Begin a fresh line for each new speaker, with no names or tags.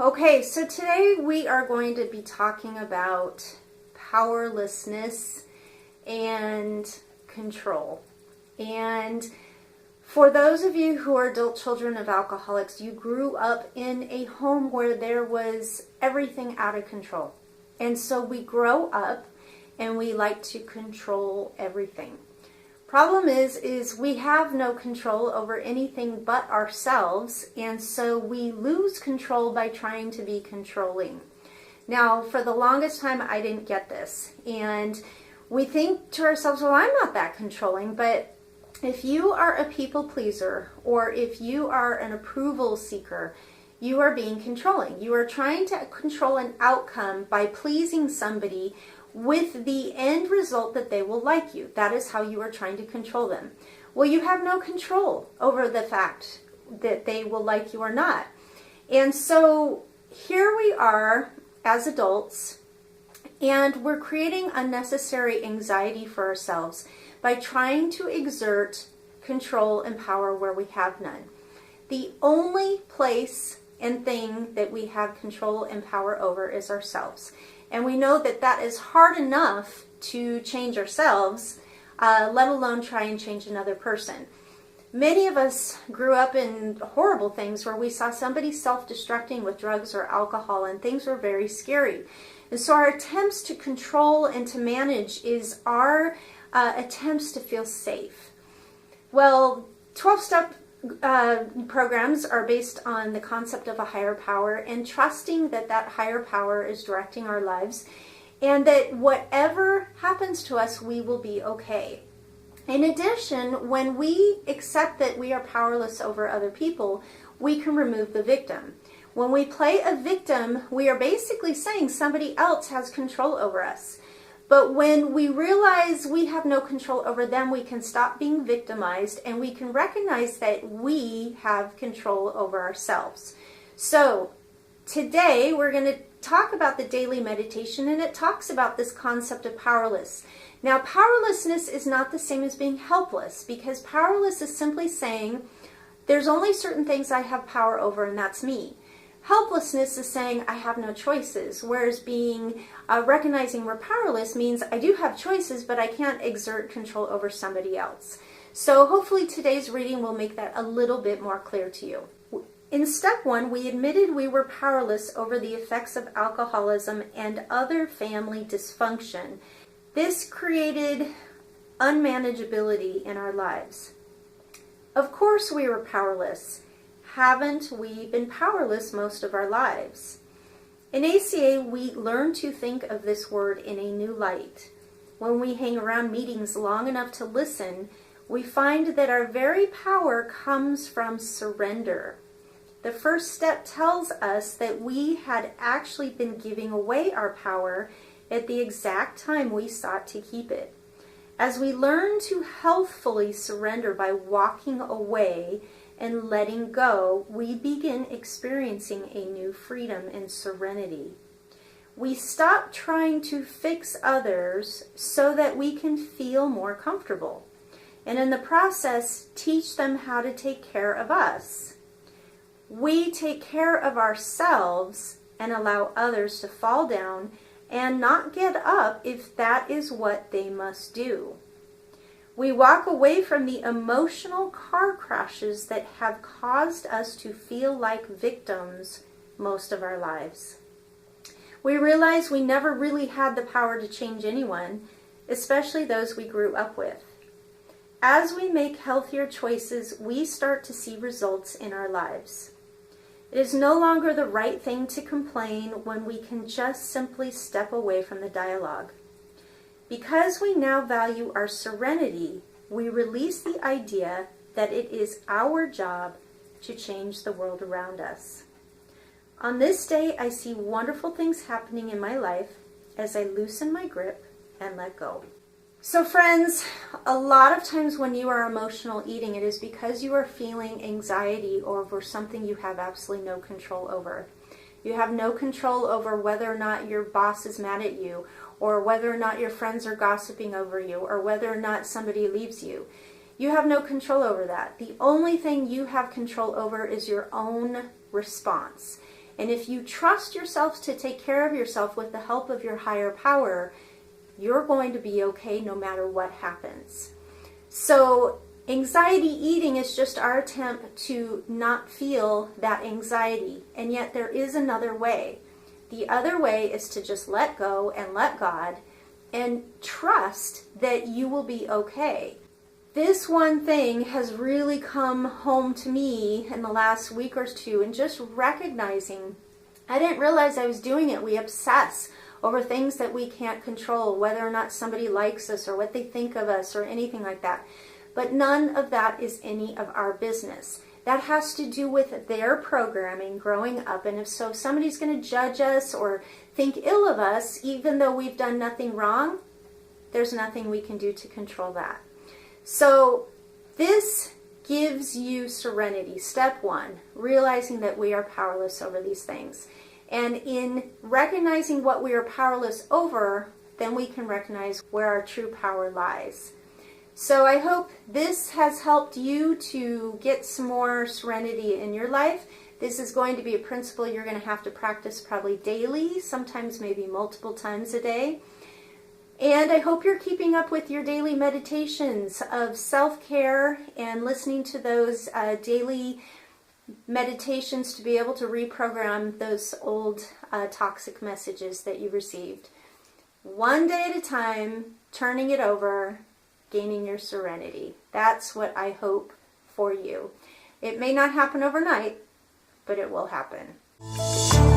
Okay, so today we are going to be talking about powerlessness and control. And for those of you who are adult children of alcoholics, you grew up in a home where there was everything out of control. And so we grow up and we like to control everything. Problem is we have no control over anything but ourselves, and so we lose control by trying to be controlling. Now, for the longest time, I didn't get this, and we think to ourselves, well, I'm not that controlling, but if you are a people pleaser, or if you are an approval seeker, you are being controlling. You are trying to control an outcome by pleasing somebody with the end result that they will like you. That is how you are trying to control them. Well, you have no control over the fact that they will like you or not. And so here we are as adults, and we're creating unnecessary anxiety for ourselves by trying to exert control and power where we have none. The only place and thing that we have control and power over is ourselves. And we know that that is hard enough to change ourselves, let alone try and change another person. Many of us grew up in horrible things where we saw somebody self-destructing with drugs or alcohol, and things were very scary. And so our attempts to control and to manage is our attempts to feel safe. Well, 12-step programs are based on the concept of a higher power and trusting that that higher power is directing our lives, and that whatever happens to us, we will be okay. In addition, when we accept that we are powerless over other people, we can remove the victim. When we play a victim, we are basically saying somebody else has control over us. But when we realize we have no control over them, we can stop being victimized and we can recognize that we have control over ourselves. So today we're going to talk about the daily meditation, and it talks about this concept of powerless. Now, powerlessness is not the same as being helpless, because powerless is simply saying there's only certain things I have power over, and that's me. Helplessness is saying I have no choices, whereas being recognizing we're powerless means I do have choices, but I can't exert control over somebody else. So hopefully today's reading will make that a little bit more clear to you. In step 1, we admitted we were powerless over the effects of alcoholism and other family dysfunction. This created unmanageability in our lives. Of course we were powerless. Haven't we been powerless most of our lives? In ACA, we learn to think of this word in a new light. When we hang around meetings long enough to listen, we find that our very power comes from surrender. The first step tells us that we had actually been giving away our power at the exact time we sought to keep it. As we learn to healthfully surrender by walking away and letting go, we begin experiencing a new freedom and serenity. We stop trying to fix others so that we can feel more comfortable, and in the process, teach them how to take care of us. We take care of ourselves and allow others to fall down and not get up if that is what they must do. We walk away from the emotional car crashes that have caused us to feel like victims most of our lives. We realize we never really had the power to change anyone, especially those we grew up with. As we make healthier choices, we start to see results in our lives. It is no longer the right thing to complain when we can just simply step away from the dialogue. Because we now value our serenity, we release the idea that it is our job to change the world around us. On this day, I see wonderful things happening in my life as I loosen my grip and let go. So friends, a lot of times when you are emotional eating, it is because you are feeling anxiety over something you have absolutely no control over. You have no control over whether or not your boss is mad at you, or whether or not your friends are gossiping over you, or whether or not somebody leaves you. You have no control over that. The only thing you have control over is your own response. And if you trust yourself to take care of yourself with the help of your higher power, you're going to be okay no matter what happens. So anxiety eating is just our attempt to not feel that anxiety. And yet there is another way. The other way is to just let go and let God and trust that you will be okay. This one thing has really come home to me in the last week or two, and just recognizing, I didn't realize I was doing it. We obsess over things that we can't control, whether or not somebody likes us or what they think of us or anything like that. But none of that is any of our business. That has to do with their programming growing up. And if somebody's going to judge us or think ill of us, even though we've done nothing wrong, there's nothing we can do to control that. So this gives you serenity. Step one, realizing that we are powerless over these things. And in recognizing what we are powerless over, then we can recognize where our true power lies. So I hope this has helped you to get some more serenity in your life. This is going to be a principle you're going to have to practice probably daily, sometimes maybe multiple times a day. And I hope you're keeping up with your daily meditations of self-care and listening to those daily meditations to be able to reprogram those old toxic messages that you received. One day at a time, turning it over, gaining your serenity. That's what I hope for you. It may not happen overnight, but it will happen.